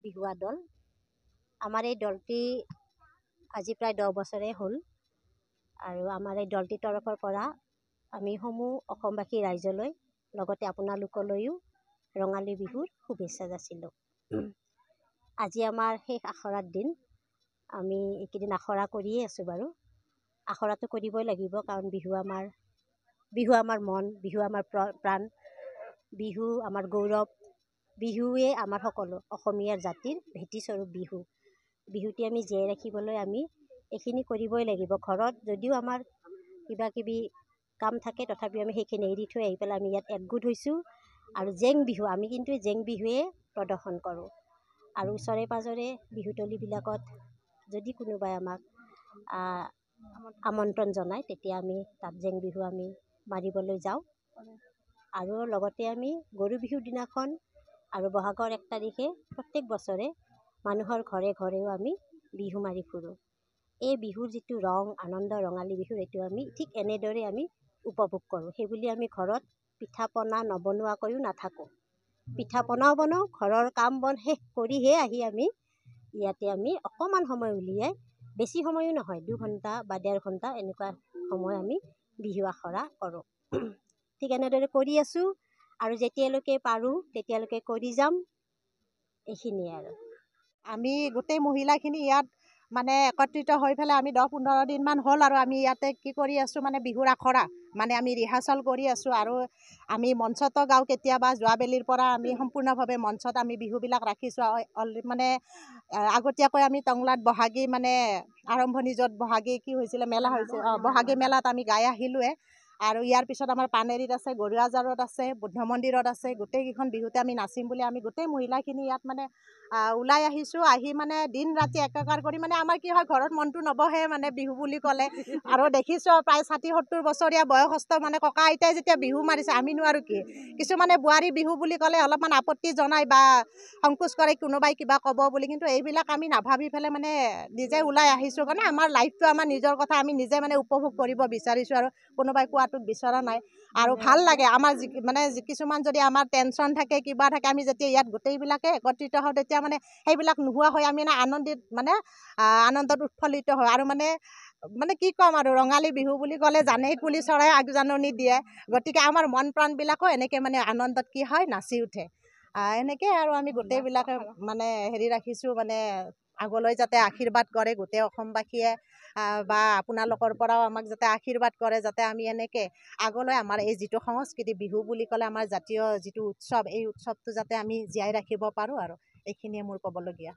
বিহুৱা দল। আমাৰ এই দলটি আজি প্ৰায় 10 বছৰে হ'ল আৰু আমাৰ এই দলটিৰ তৰফৰ পৰা আমি সমূহ অসমবাসী ৰাইজলৈ লগতে আপোনালোকলৈও ৰঙালী বিহুৰ শুভেচ্ছা যাচিলোঁ। আজি আমাৰ শেষ আখৰাৰ দিন। আমি এইকেইদিন আখৰা কৰিয়ে আছোঁ বাৰু। আখৰাটো কৰিবই লাগিব, কাৰণ বিহু আমাৰ মন, বিহু আমাৰ প্ৰাণ, বিহু আমাৰ গৌৰৱ, বিহুৱে আমাৰ সকলো অসমীয়াৰ জাতিৰ ভেটিস্বৰূপ বিহু। বিহুটি আমি জীয়াই ৰাখিবলৈ আমি এইখিনি কৰিবই লাগিব। ঘৰত যদিও আমাৰ কিবা কিবি কাম থাকে, তথাপিও আমি সেইখিনি এৰি থৈ আহি পেলাই আমি ইয়াত একগোট হৈছোঁ আৰু জেং বিহু, আমি কিন্তু জেং বিহুৱে প্ৰদৰ্শন কৰোঁ। আৰু ওচৰে পাঁজৰে বিহুতলিবিলাকত যদি কোনোবাই আমাক আমন্ত্ৰণ জনায়, তেতিয়া আমি তাত জেং বিহু আমি মাৰিবলৈ যাওঁ। আৰু লগতে আমি গৰু বিহুৰ দিনাখন আৰু বহাগৰ 1 তাৰিখে প্ৰত্যেক বছৰে মানুহৰ ঘৰে ঘৰেও আমি বিহু মাৰি ফুৰোঁ। এই বিহুৰ যিটো ৰং, আনন্দ, ৰঙালী বিহুৰ এইটো আমি ঠিক এনেদৰে আমি উপভোগ কৰোঁ। সেইবুলি আমি ঘৰত পিঠা পনা নবনোৱাকৈও নাথাকোঁ। পিঠা পনাও বনাওঁ, ঘৰৰ কাম বন শেষ কৰিহে আহি আমি ইয়াতে আমি অকণমান সময় উলিয়াই, বেছি সময়ো নহয়, 2 ঘণ্টা বা 1.5 ঘণ্টা এনেকুৱা সময় আমি বিহু আখৰা কৰোঁ। ঠিক এনেদৰে কৰি আছোঁ আৰু যেতিয়ালৈকে পাৰোঁ তেতিয়ালৈকে কৰি যাম। এইখিনিয়ে আৰু। আমি গোটেই মহিলাখিনি ইয়াত মানে একত্ৰিত হৈ পেলাই আমি 10-15 দিনমান হ'ল আৰু আমি ইয়াতে কি কৰি আছোঁ, মানে বিহুৰ আখৰা মানে আমি ৰিহাৰ্চেল কৰি আছোঁ। আৰু আমি মঞ্চতো গাওঁ কেতিয়াবা, যোৱাবেলিৰ পৰা আমি সম্পূৰ্ণভাৱে মঞ্চত আমি বিহুবিলাক ৰাখিছোঁ। মানে আগতীয়াকৈ আমি টংলাত বহাগী মানে আৰম্ভণি, য'ত বহাগী কি হৈছিলে মেলা হৈছে, বহাগী মেলাত আমি গাই আহিলোঁৱে। আৰু ইয়াৰ পিছত আমাৰ পানেৰীত আছে, গৰুৱাজাৰত আছে, বুদ্ধ মন্দিৰত আছে। গোটেইকেইখন বিহুতে আমি নাচিম বুলি আমি গোটেই মহিলাখিনি ইয়াত মানে ওলাই আহিছোঁ। আহি মানে দিন ৰাতি একাকাৰ কৰি, মানে আমাৰ কি হয়, ঘৰত মনটো নবহে মানে বিহু বুলি ক'লে। আৰু দেখিছোঁ প্ৰায় 60-70 বছৰীয়া বয়সস্থ মানে ককা আইতাই যেতিয়া বিহু মাৰিছে, আমিনো আৰু কি। কিছুমানে বোৱাৰী বিহু বুলি ক'লে অলপমান আপত্তি জনায় বা সংকোচ কৰে, কোনোবাই কিবা ক'ব বুলি। কিন্তু এইবিলাক আমি নাভাবি পেলাই মানে নিজে ওলাই আহিছোঁ, কাৰণে আমাৰ লাইফটো আমাৰ নিজৰ কথা, আমি নিজে মানে উপভোগ কৰিব বিচাৰিছোঁ আৰু কোনোবাই কোৱাটো বিচৰা নাই। আৰু ভাল লাগে আমাৰ মানে কিছুমান যদি আমাৰ টেনশ্যন থাকে, কিবা থাকে, আমি যেতিয়া ইয়াত গোটেইবিলাকে একত্ৰিত হওঁ, তেতিয়া মানে সেইবিলাক নোহোৱা হয়, আমি আনন্দত উৎফুল্লিত হয়। আৰু মানে কি ক'ম আৰু, ৰঙালী বিহু বুলি ক'লে জানেই, কুলি চৰাই আগজাননী দিয়ে। গতিকে আমাৰ মন প্ৰাণবিলাকো এনেকৈ মানে আনন্দত কি হয়, নাচি উঠে। এনেকৈ আৰু আমি গোটেইবিলাকে মানে হেৰি ৰাখিছোঁ, মানে আগলৈ যাতে আশীৰ্বাদ কৰে গোটেই অসমবাসীয়ে, বা আপোনালোকৰ পৰাও আমাক যাতে আশীৰ্বাদ কৰে, যাতে আমি এনেকৈ আগলৈ আমাৰ এই যিটো সংস্কৃতি, বিহু বুলি ক'লে আমাৰ জাতীয় যিটো উৎসৱ, এই উৎসৱটো যাতে আমি জীয়াই ৰাখিব পাৰোঁ। আৰু এইখিনিয়ে মোৰ ক'বলগীয়া।